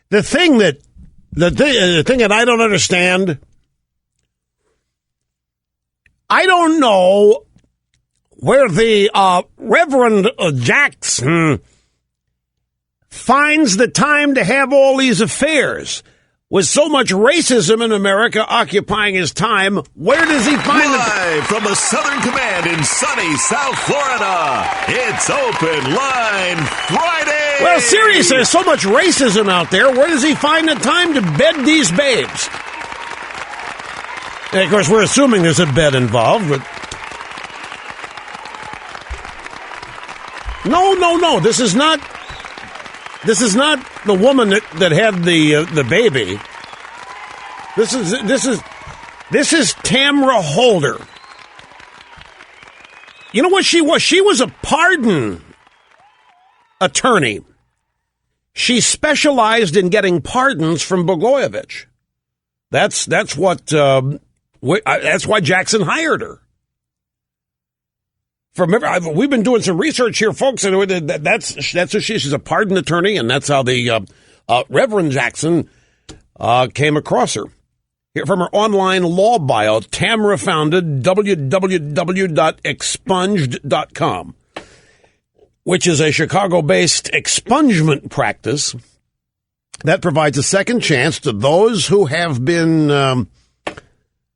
The thing that I don't understand, I don't know where the Reverend Jackson finds the time to have all these affairs. With so much racism in America occupying his time, where does he find Live from the Southern Command in sunny South Florida, it's Open Line Friday! Well, seriously, there's so much racism out there. Where does he find the time to bed these babes? And of course, we're assuming there's a bed involved, but... No. This is not the woman that had the baby. This is Tamra Holder. You know what she was? She was a pardon attorney. She specialized in getting pardons from Blagojevich. That's why Jackson hired her. We've been doing some research here, folks, and that's who she's a pardon attorney, and that's how the Reverend Jackson came across her. Here from her online law bio, Tamra founded www.expunged.com, which is a Chicago-based expungement practice that provides a second chance to those who have been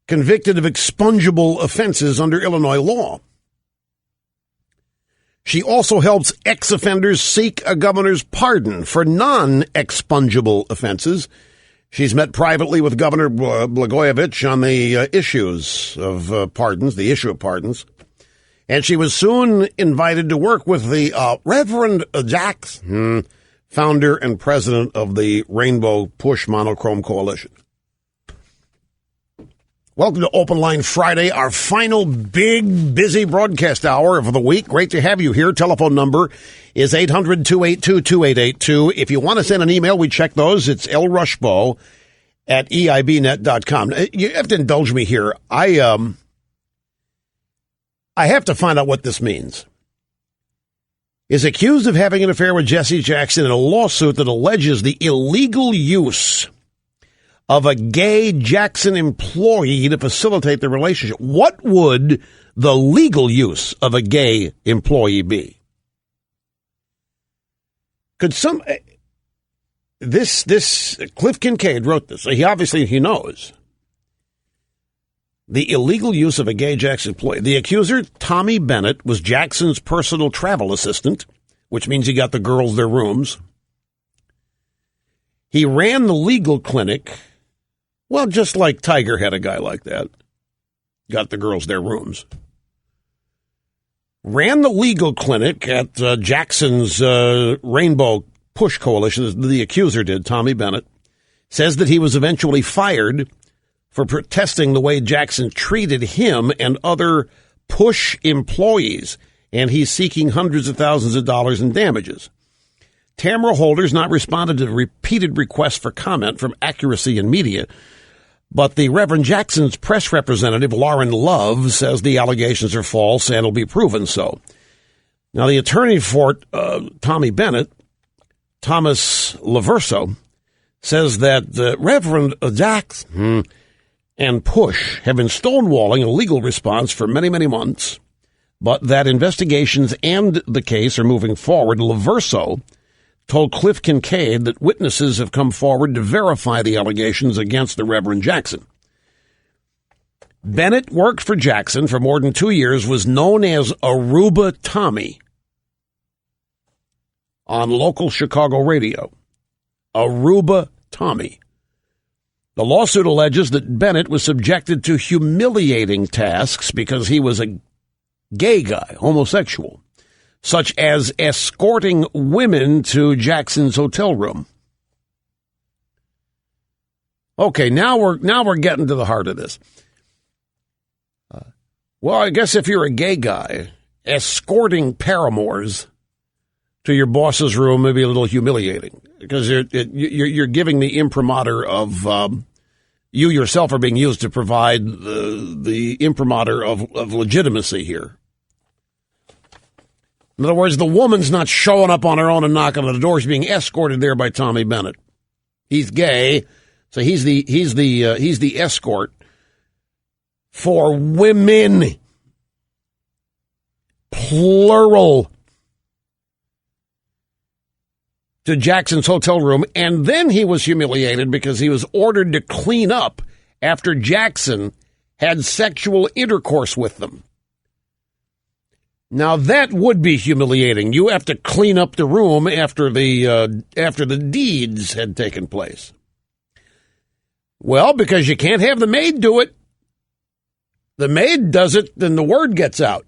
convicted of expungible offenses under Illinois law. She also helps ex-offenders seek a governor's pardon for non-expungible offenses. She's met privately with Governor Blagojevich on the issues of pardons, the issue of pardons. And she was soon invited to work with the Reverend Jackson, founder and president of the Rainbow Push Monochrome Coalition. Welcome to Open Line Friday, our final big, busy broadcast hour of the week. Great to have you here. Telephone number is 800-282-2882. If you want to send an email, we check those. It's lrushbo@eibnet.com. You have to indulge me here. I have to find out what this means. Is accused of having an affair with Jesse Jackson in a lawsuit that alleges the illegal use of a gay Jackson employee to facilitate the relationship. What would the legal use of a gay employee be? Could this Cliff Kincaid wrote this, so he knows. The illegal use of a gay Jackson employee. The accuser, Tommy Bennett, was Jackson's personal travel assistant, which means he got the girls their rooms. He ran the legal clinic. Well, just like Tiger had a guy like that. Got the girls their rooms. Ran the legal clinic at Jackson's Rainbow Push Coalition, the accuser did, Tommy Bennett. Says that he was eventually fired for protesting the way Jackson treated him and other Push employees, and he's seeking hundreds of thousands of dollars in damages. Tamra Holder's not responded to repeated requests for comment from Accuracy in Media, but the Reverend Jackson's press representative, Lauren Love, says the allegations are false and will be proven so. Now, the attorney for Tommy Bennett, Thomas Laverso, says that the Reverend Jackson and Push have been stonewalling a legal response for many, many months, but that investigations and the case are moving forward. Laverso told Cliff Kincaid that witnesses have come forward to verify the allegations against the Reverend Jackson. Bennett worked for Jackson for more than 2 years, was known as Aruba Tommy on local Chicago radio. Aruba Tommy. The lawsuit alleges that Bennett was subjected to humiliating tasks because he was a gay guy, homosexual, such as escorting women to Jackson's hotel room. Okay, now we're getting to the heart of this. Well, I guess if you're a gay guy, escorting paramours to your boss's room may be a little humiliating because you're giving the imprimatur of you yourself are being used to provide the imprimatur of legitimacy here. In other words, the woman's not showing up on her own and knocking on the door. She's being escorted there by Tommy Bennett. He's gay, so he's the escort for women, plural, to Jackson's hotel room. And then he was humiliated because he was ordered to clean up after Jackson had sexual intercourse with them. Now that would be humiliating. You have to clean up the room after the deeds had taken place. Well, because you can't have the maid do it. The maid does it, then the word gets out.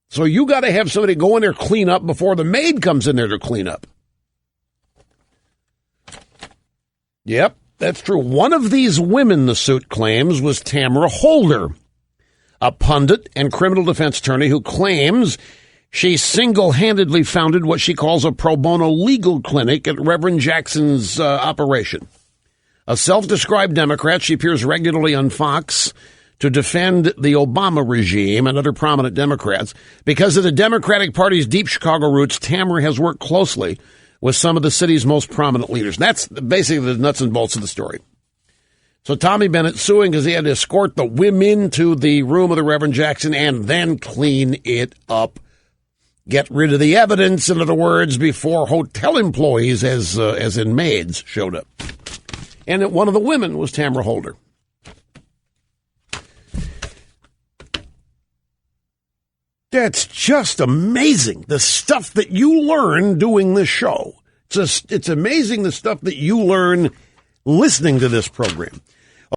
So you got to have somebody go in there clean up before the maid comes in there to clean up. Yep, that's true. One of these women, the suit claims, was Tamara Holder, a pundit and criminal defense attorney who claims she single-handedly founded what she calls a pro bono legal clinic at Reverend Jackson's operation. A self-described Democrat, she appears regularly on Fox to defend the Obama regime and other prominent Democrats. Because of the Democratic Party's deep Chicago roots, Tamara has worked closely with some of the city's most prominent leaders. That's basically the nuts and bolts of the story. So Tommy Bennett suing because he had to escort the women to the room of the Reverend Jackson and then clean it up. Get rid of the evidence, in other words, before hotel employees, as in maids, showed up. And one of the women was Tamara Holder. That's just amazing, the stuff that you learn doing this show. It's amazing the stuff that you learn listening to this program.